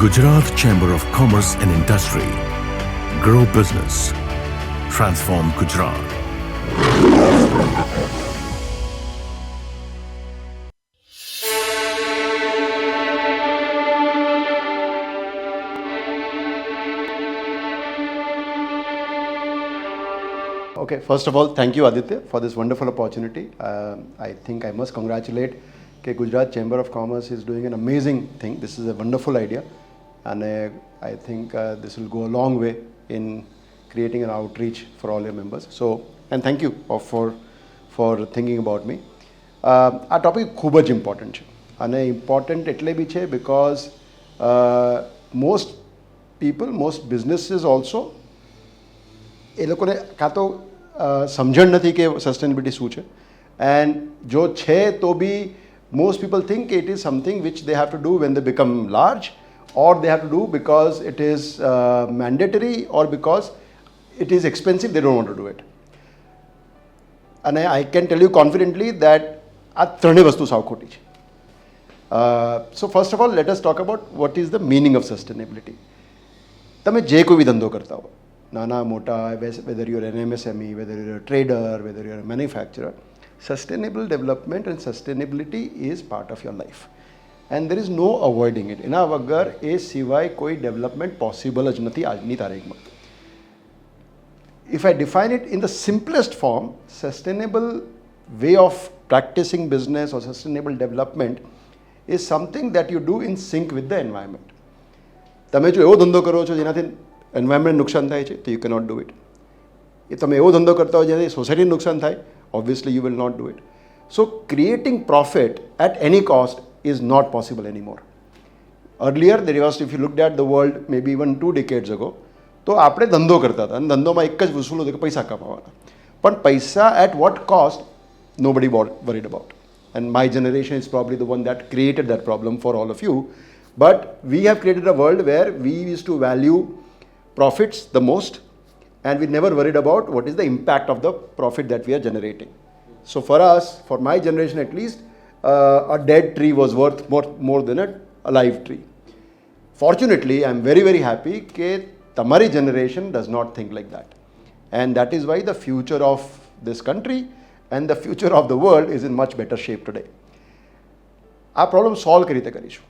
Gujarat Chamber of Commerce and Industry. Grow business. Transform Gujarat. Okay, first of all, thank you Aditya for this wonderful opportunity. I think I must congratulate Gujarat Chamber of Commerce is doing an amazing thing. This is a wonderful idea, and I think this will go a long way in creating an outreach for all your members. So, and thank you for thinking about me. Our topic ખૂબ જ important છે અને important એટલે બી છે because most people, most businesses also એ લોકોને કાં તો સમજણ નથી કે સસ્ટેનેબિલિટી શું છે, એન્ડ જો છે તો બી most people think it is something which they have to do when they become large, or they have to do because it is mandatory, or because it is expensive, they don't want to do it. And I can tell you confidently that આ ત્રણેય વસ્તુ સાવ ખોટી છે. So first of all, let us talk about what is the meaning of sustainability. તમે જે કોઈ બી ધંધો કરતા હો, નાના મોટા, whether you're an MSME, whether you're a trader, whether you're a manufacturer, sustainable development and sustainability is part of your life, and there is no avoiding it. એના વગર એ સિવાય કોઈ ડેવલપમેન્ટ પોસિબલ જ નથી આજની તારીખમાં. If I define it in the simplest form, sustainable way of practicing business or sustainable development is something that you do in sync with the environment. તમે જો એવો ધંધો કરો છો જેનાથી એન્વાયરમેન્ટ નુકસાન થાય છે તો યુ કેનોટ ડુ ઇટ. એ તમે એવો ધંધો કરતા હોય જેનાથી સોસાયટીને નુકસાન થાય, obviously you will not do it. So creating profit at any cost is not possible anymore. Earlier there was, if you looked at the world maybe even 2 decades ago, તો આપણે ધંધો કરતા હતા અને ધંધોમાં એક જ વસૂલ હતું કે પૈસા કમાવાના, પણ પૈસા at what cost nobody worried about. And my generation is probably the one that created that problem for all of you. But we have created a world where we used to value profits the most, and we never worried about what is the impact of the profit that we are generating. So for us, for my generation at least, a dead tree was worth more than a live tree. Fortunately, I am very, very happy that tamari generation does not think like that. And that is why the future of this country and the future of the world is in much better shape today. Our problem solve kari rite kariશું.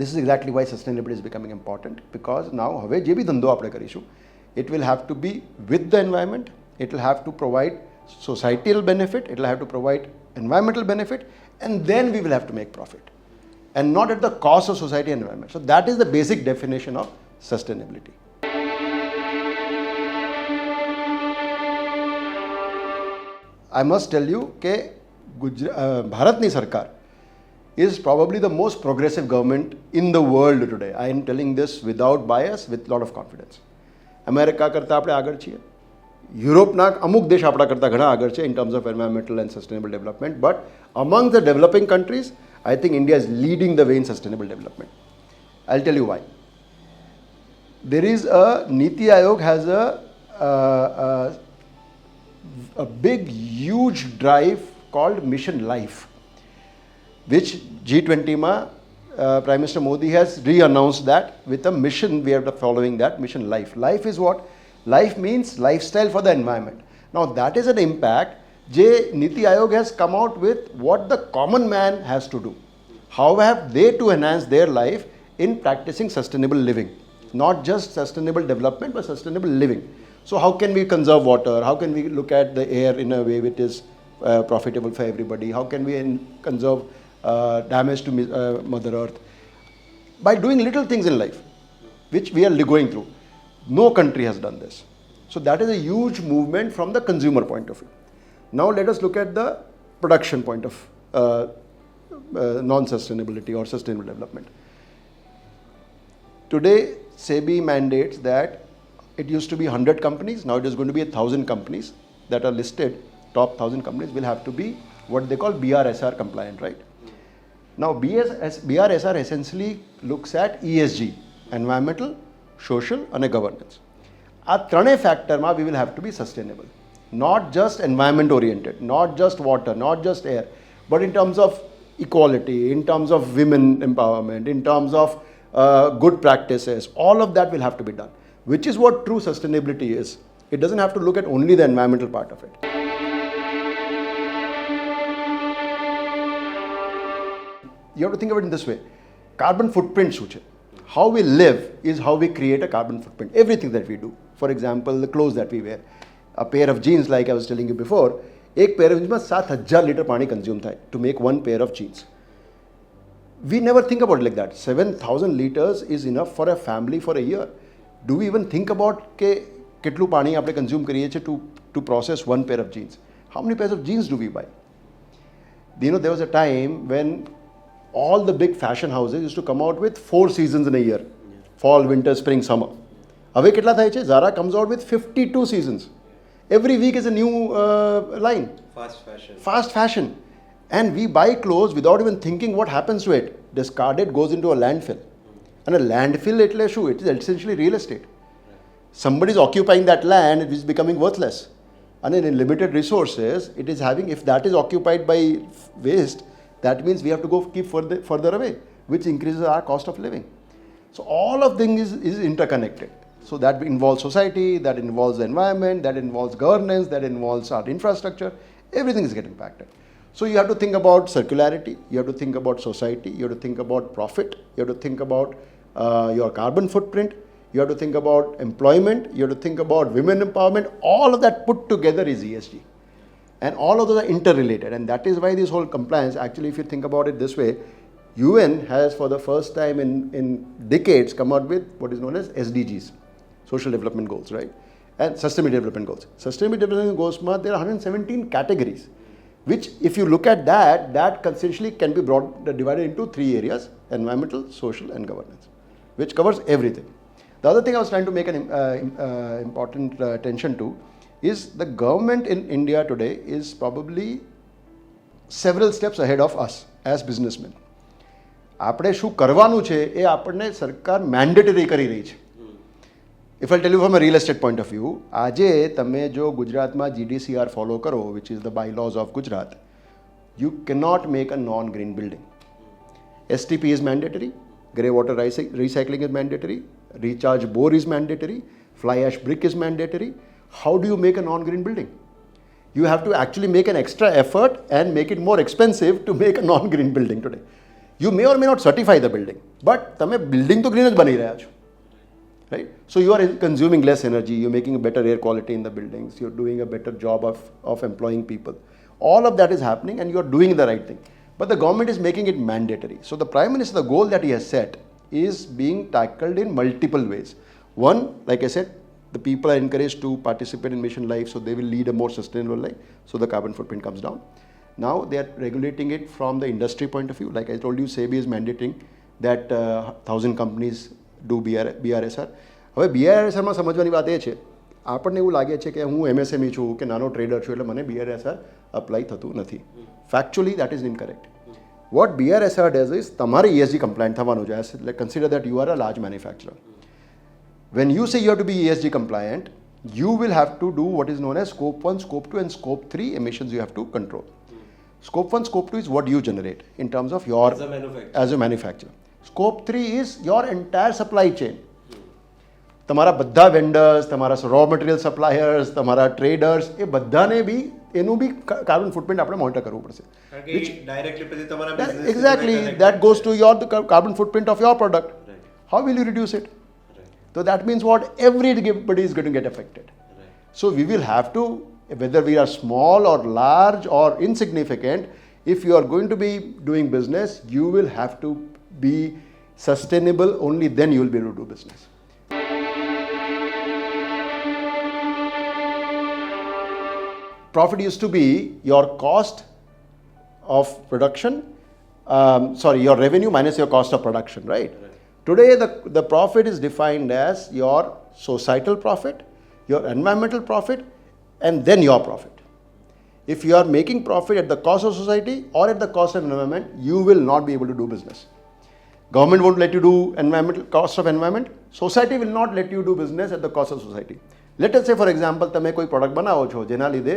This is exactly why sustainability is becoming important, because now હવે જે બી ધંધો આપણે કરીશું, it will have to be with the environment, it will have to provide societal benefit, it will have to provide environmental benefit, and then we will have to make profit, and not at the cost of society and environment. So that is the basic definition of sustainability. I must tell you કે ભારતની સરકાર is probably the most progressive government in the world today. I am telling this without bias, with lot of confidence. America કરતાં આપણે આગળ છીએ, યુરોપના અમુક દેશ આપણા કરતાં ઘણા આગળ છે in terms of environmental and sustainable development, but among the developing countries, I think India is leading the way in sustainable development. I'll tell you why. There is Niti Aayog has a big, huge drive called Mission Life, which G20 ma Prime Minister Modi has re-announced that with a mission. We are following that mission Life. Life is what? Life means lifestyle for the environment. Now that is an impact. Niti Aayog has come out with what the common man has to do. How have they to enhance their life in practicing sustainable living? Not just sustainable development, but sustainable living. So how can we conserve water? How can we look at the air in a way which is profitable for everybody? How can we conserve damage to Mother Earth? By doing little things in life, which we are going through. No country has done this. So that is a huge movement from the consumer point of view. Now let us look at the production point of non-sustainability or sustainable development. Today, SEBI mandates that it used to be 100 companies, now it is going to be 1,000 companies that are listed. Top 1,000 companies will have to be what they call BRSR compliant, right? Now BRSR essentially looks at ESG, environmental, social and governance. At ત્રણેય factor we will have to be sustainable, not just environment oriented, not just water, not just air, but in terms of equality, in terms of women empowerment, in terms of good practices, all of that will have to be done, which is what true sustainability is. It doesn't have to look at only the environmental part of it. You have to think of it in this way. Carbon footprint શું છે? How we live is how we create a carbon footprint. Everything that we do. For example, the clothes that we wear. A pair of jeans, like I was telling you before, एक pair of jeans में 7,000 litre पानी consume થાય to make one pair of jeans. We never think about it like that. 7,000 liters is enough for a family for a year. Do we even think about કે કેટલું પાણી આપણે consume કરીએ છીએ to process one pair of jeans? How many pairs of jeans do we buy? You know, there was a time when all the big fashion houses used to come out with 4 seasons in a year. Fall, winter, spring, summer. હવે કેટલા થાય છે? Zara comes out with 52 seasons. Every week is a new line. Fast fashion. Fast fashion. And we buy clothes without even thinking what happens to it. Discarded, goes into a landfill. And a landfill એટલે શું? It is essentially real estate. Somebody is occupying that land, it is becoming worthless. And in limited resources, it is having, if that is occupied by waste, that means we have to go keep further away, which increases our cost of living. So all of things is interconnected. So that involves society, that involves the environment, that involves governance, that involves our infrastructure. Everything is getting impacted. So you have to think about circularity, you have to think about society, you have to think about profit, you have to think about your carbon footprint, you have to think about employment, you have to think about women empowerment. All of that put together is ESG. And all of those are interrelated. And that is why this whole compliance, actually, if you think about it this way, UN has for the first time in decades come out with what is known as SDGs, Social Development Goals, right? And Sustainable Development Goals. Sustainable Development Goals, there are 117 categories, which if you look at that essentially can be divided into 3 areas: environmental, social and governance, which covers everything. The other thing I was trying to make an important attention to is the government in India today is probably several steps ahead of us as businessmen. આપણે શું કરવાનું છે એ આપણને સરકાર mandatory કરી રહી છે. If I tell you from a real estate point of view, આજે તમે જો ગુજરાતમાં GDCR ફોલો કરો, which is the bylaws of Gujarat, you cannot make a non-green building. STP is mandatory, grey water recycling is mandatory, recharge bore is mandatory, fly ash brick is mandatory. How do you make a non-green building? You have to actually make an extra effort and make it more expensive to make a non-green building today. You may or may not certify the building, but તમે building તો green જ બની રહ્યા છો, right? So you are consuming less energy, you're making a better air quality in the buildings, you're doing a better job of employing people. All of that is happening and you're doing the right thing. But the government is making it mandatory. So the Prime Minister, the goal that he has set is being tackled in multiple ways. One, like I said, the people are encouraged to participate in Mission Life, so they will lead a more sustainable life, so the carbon footprint comes down. Now they are regulating it from the industry point of view. Like I told you, SEBI is mandating that 1,000 companies do BRSR. હવે BRSRમાં સમજવાની વાત એ છે, આપણને એવું લાગે છે કે હું MSME છું કે નાનો ટ્રેડર છું એટલે મને BRSR અપ્લાય થતું નથી. Factually that is incorrect. What BRSR does is તમારે ESG compliant થવાનું છે. Like consider that you are a large manufacturer. When you say you have to be ESG compliant, you will have to do what is known as Scope 1, Scope 2 and Scope 3 emissions you have to control. Scope 1, Scope 2 is what you generate in terms of your as a manufacturer. Scope 3 is your entire supply chain. તમારા બધા vendors, તમારા raw material suppliers, તમારા traders, એ બધાને બી એનું બી carbon footprint આપણે monitor કરવું પડશે. Exactly, that goes to the carbon footprint of your product. How will you reduce it? So that means what? Everybody is going to get affected. So we will have to, whether we are small or large or insignificant, if you are going to be doing business, you will have to be sustainable. Only then you will be able to do business. Profit used to be your cost of production, your revenue minus your cost of production, right? Today, the profit is defined as your societal profit, your environmental profit, and then your profit. If you are making profit at the cost of society or at the cost of environment, you will not be able to do business. Government won't let you do cost of environment. Society will not let you do business at the cost of society. Let us say, for example, તમે કોઈ product બનાવો છો જેના લીધે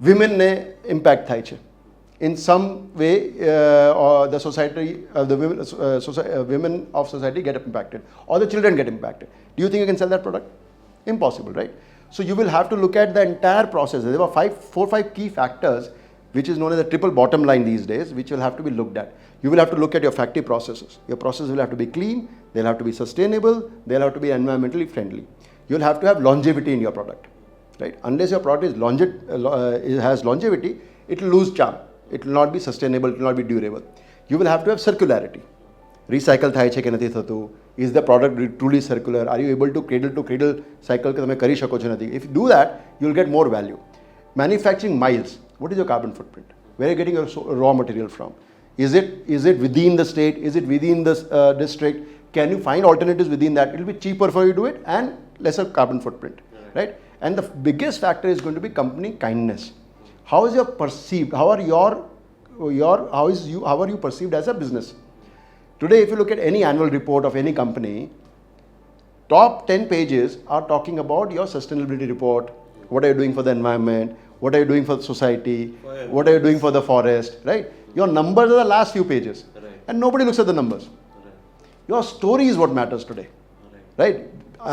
વિમેનને impact થાય છે, in some way, or the society, the women of society get impacted, or the children get impacted. Do you think you can sell that product? Impossible, right? So you will have to look at the entire process. There were 4 or 5 key factors, which is known as the triple bottom line these days, which will have to be looked at. You will have to look at your factory processes. Your processes will have to be clean, they'll have to be sustainable, they'll have to be environmentally friendly. You'll have to have longevity in your product, right? Unless your product it has longevity, it will lose charm. It will not be sustainable, it will not be durable. You will have to have circularity. Recycle થાય છે કે નથી થતું? Is the product truly circular? Are you able to cradle cycle કે તમે કરી શકો છો નથી? If you do that, you will get more value. Manufacturing miles. What is your carbon footprint? Where are you getting your raw material from? Is it within the state? Is it within the district? Can you find alternatives within that? It will be cheaper for you to do it and lesser carbon footprint, right? And the biggest factor is going to be company kindness. How is your perceived? How are you perceived as a business? Today, if you look at any annual report of any company, top 10 pages are talking about your sustainability report. What are you doing for the environment? What are you doing for the society? What are you doing for the forest, right? Your numbers are the last few pages, and nobody looks at the numbers. Your story is what matters today, right?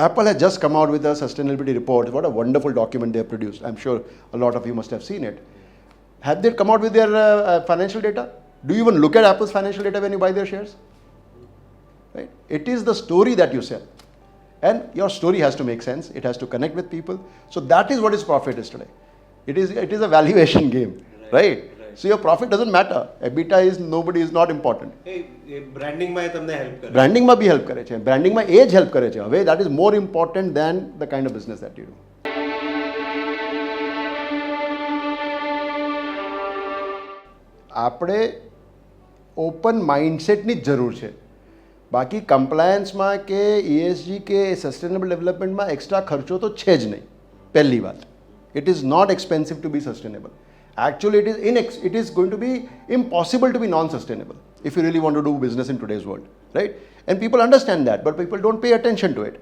Apple has just come out with a sustainability report. What a wonderful document they have produced. I'm sure a lot of you must have seen it. Have they come out with their financial data? Do you even look at Apple's financial data when you buy their shares? Right? It is the story that you sell. And your story has to make sense. It has to connect with people. So that is what its profit is today. It is a valuation game, right? So your profit doesn't matter. EBITDA is not important. Branding માં તમને help કરે. Branding માં બી help કરે છે. Branding માં એ જ help કરે છે. હવે that is more important than the kind of business that you do. આપણે ઓપન માઇન્ડસેટની જ જરૂર છે. બાકી કમ્પ્લાયન્સમાં કે ESG કે સસ્ટેનેબલ ડેવલપમેન્ટમાં એક્સ્ટ્રા ખર્ચો તો છે જ નહીં. પહેલી વાત, it is not expensive to be sustainable. Actually, it is going to be impossible to be non-sustainable if you really want to do business in today's world, right? And people understand that, but people don't pay attention to it.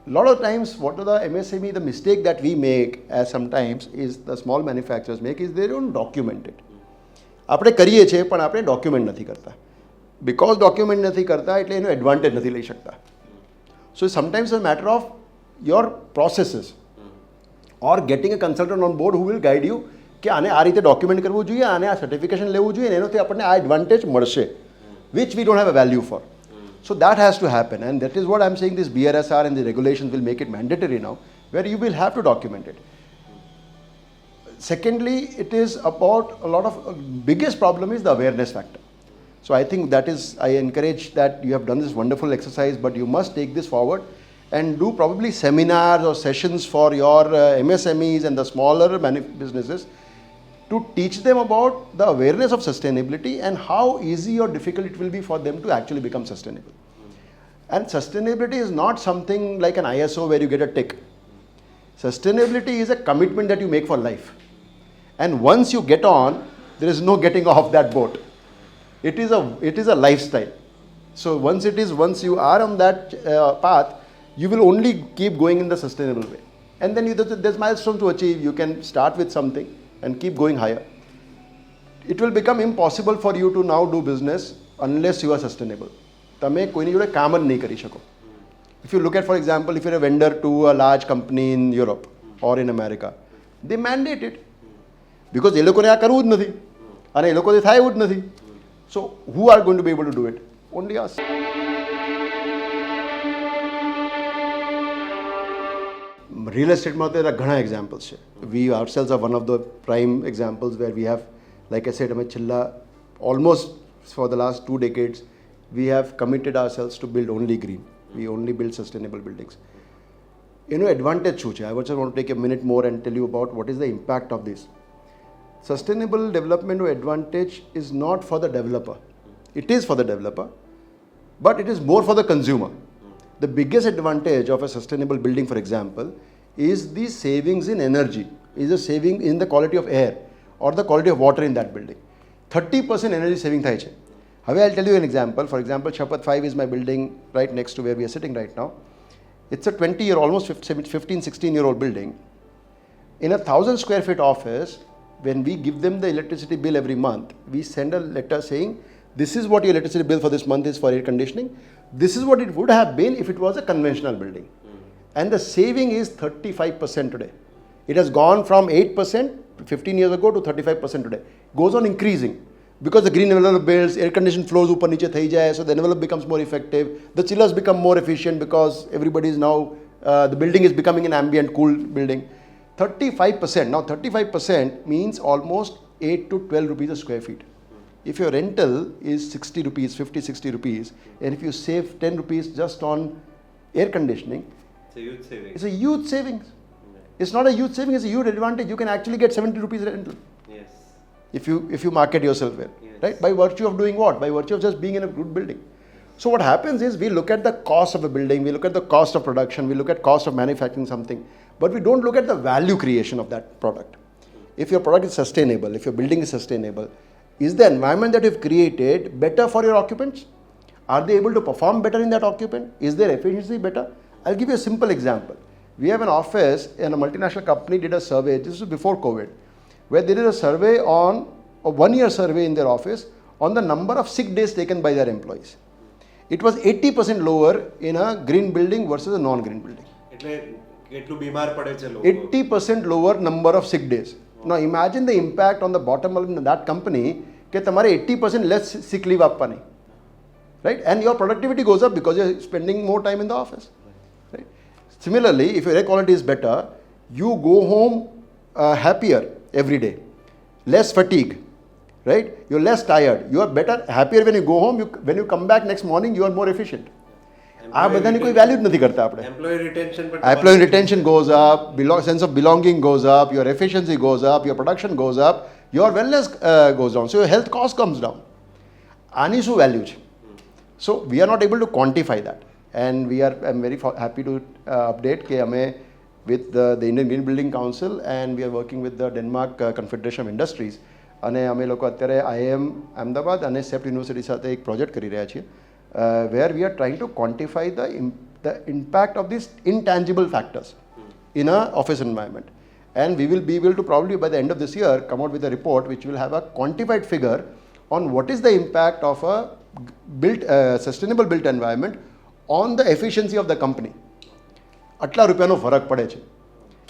A lot of times, what the MSME, the mistake that we make as sometimes is the small manufacturers make is they don't document it. આપણે કરીએ છીએ પણ આપણે document નથી કરતા. Because document નથી કરતા એટલે એનો એડવાન્ટેજ નથી લઈ શકતા. So sometimes it's a matter of your processes or getting a consultant on board who will guide you કે આને આ રીતે ડોક્યુમેન્ટ કરવું જોઈએ, આને આ સર્ટિફિકેશન લેવું જોઈએ, એનાથી આપણને આ એડવાન્ટેજ મળશે, which we don't have a value for. So that has to happen, and that is what I'm saying, this BRSR and the regulations will make it mandatory now, where you will have to document it. Secondly, it is about a lot of biggest problem is the awareness factor. So I think that is, I encourage that you have done this wonderful exercise, but you must take this forward and do probably seminars or sessions for your MSMEs and the smaller businesses to teach them about the awareness of sustainability and how easy or difficult it will be for them to actually become sustainable. And sustainability is not something like an ISO where you get a tick. Sustainability is a commitment that you make for life. And once you get on, there is no getting off that boat. It is a lifestyle. So once you are on that path, you will only keep going in the sustainable way. And then there's milestones to achieve. You can start with something and keep going higher. It will become impossible for you to now do business unless you are sustainable. તમે કોઈની જોડે કામ જ નહીં કરી શકો. If you look at, for example, if you're a vendor to a large company in Europe or in America, they mandate it. Because એ લોકોને આ કરવું જ નથી અને એ લોકોથી થાય એવું જ નથી. So who are going to be able to do it? Only us. Real estate માં તો ઘણા examples છે. We ourselves are one of the prime examples where we have, like I said, અમે છેલ્લા almost for the last 2 decades, we have committed ourselves to build only green. We only build sustainable buildings. Advantage શું છે? I just want to take a minute more and tell you about what is the impact of this. Sustainable development advantage is not for the developer. It is for the developer, but it is more for the consumer. The biggest advantage of a sustainable building, for example, is the savings in energy, is the saving in the quality of air or the quality of water in that building. 30% energy saving થાય છે. હવે I'll tell you an example. For example, Chapat 5 is my building right next to where we are sitting right now. It's a 20-year, almost 15, 16-year-old building. In a 1,000 square feet office, when we give them the electricity bill every month, we send a letter saying, this is what your electricity bill for this month is for air conditioning. This is what it would have been if it was a conventional building. And the saving is 35% today. It has gone from 8% 15 years ago to 35% today. Goes on increasing. Because the green envelope builds, air conditioned flows upar niche thai jai, so the envelope becomes more effective. The chillers become more efficient because everybody is now, the building is becoming an ambient cool building. 35%. Now 35% means almost 8 to 12 rupees a square feet. If your rental is 60 rupees, 50, 60 rupees, and if you save 10 rupees just on air conditioning, It's a huge saving. it's a huge savings. It's not a huge saving, it's a huge advantage. You can actually get 70 rupees rental Yes. if you market yourself well, Yes. right? By virtue of doing what? By virtue of just being in a good building. So what happens is we look at the cost of a building, we look at the cost of production, we look at cost of manufacturing something, but we don't look at the value creation of that product. If your product is sustainable, if your building is sustainable, is the environment that you've created better for your occupants? Are they able to perform better in that occupant? Is their efficiency better? I'll give you a simple example. We have an office and a multinational company did a survey, this was before COVID, where they did a survey on, a 1-year survey in their office on the number of sick days taken by their employees. It was 80% lower in a green building versus a non-green building. એટલે કેટલું બીમાર પડે છે લોકો. 80% lower number of sick days. Now imagine the impact on the bottom line in that company કે તમારે 80% less sick leave આપવાની. Right? And your productivity goes up because you're spending more time in the office. Right? Similarly, if your air quality is better, you go home happier every day, less fatigue, right? You're less tired. You are better, happier when you go home. When you come back next morning, you are more efficient. આ બધાની કોઈ value જ નથી કરતા આપણે. Employee retention પણ Employee retention goes up, sense of belonging goes up, your efficiency goes up, your production goes up, your wellness goes down. So your health cost comes down. આની શું value છે? So we are not able to quantify that. And I'm very happy to update કે અમે with the Indian Green Building Council and we are working with the Denmark Confederation of Industries અને અમે લોકો અત્યારે IIM Ahmedabad અને CEPT university સાથે એક project કરી રહ્યા છીએ where we are trying to quantify the impact of these intangible factors in a office environment. And we will be able to probably by the end of this year come out with a report which will have a quantified figure on what is the impact of a sustainable built environment on the efficiency of the company. આટલા રૂપિયાનો ફરક પડે છે.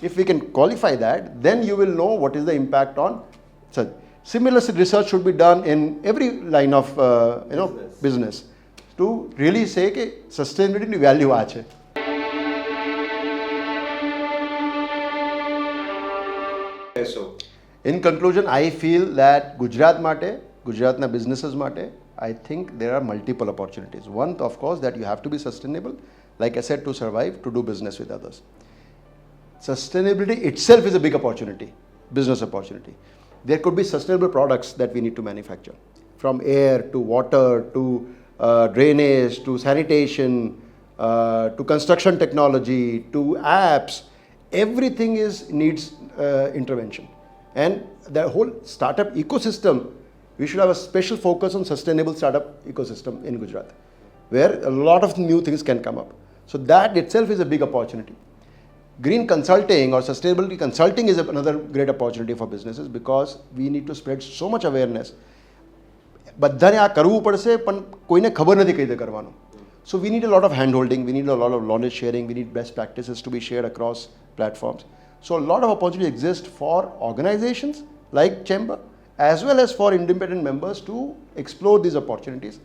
If we can qualify that, then you will know what is the impact on such. Similar research should be done in every line of business to really say કે sustainability value આ છે. So In conclusion, I feel that Gujarat માટે, Gujaratના businesses માટે, I think there are multiple opportunities. One, of course, that you have to be sustainable, like I said, to survive, to do business with others. Sustainability itself is a big opportunity, business opportunity. There could be sustainable products that we need to manufacture, from air to water to drainage to sanitation to construction technology to apps. Everything needs intervention. And the whole startup ecosystem, we should have a special focus on sustainable startup ecosystem in Gujarat, where a lot of new things can come up. So that itself is a big opportunity. Green consulting or sustainability consulting is another great opportunity for businesses because we need to spread so much awareness. બધાને આ કરવું પડશે પણ કોઈને ખબર નથી કઈ રીતે કરવાનું. So we need a lot of hand holding, we need a lot of knowledge sharing, we need best practices to be shared across platforms. So a lot of opportunity exists for organizations like Chamber as well as for independent members to explore these opportunities.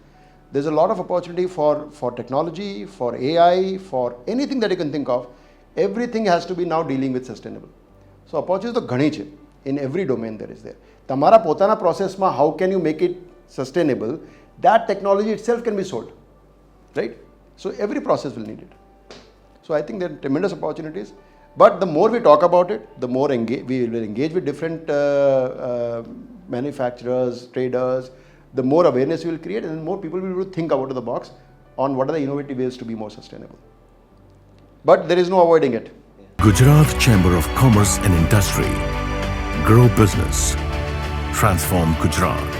There's a lot of opportunity for technology, for AI, for anything that you can think of. Everything has to be now dealing with sustainable. So opportunity તો ઘણી છે. In every domain there is there. તમારા પોતાના પ્રોસેસમાં how can you make it sustainable? That technology itself can be sold, right? So every process will need it. So I think there are tremendous opportunities. But the more we talk about it, the more we will engage with different manufacturers, traders, the more awareness we will create and the more people will be able to think out of the box on what are the innovative ways to be more sustainable. But there is no avoiding it. Gujarat Chamber of Commerce and Industry. Grow business. Transform Gujarat.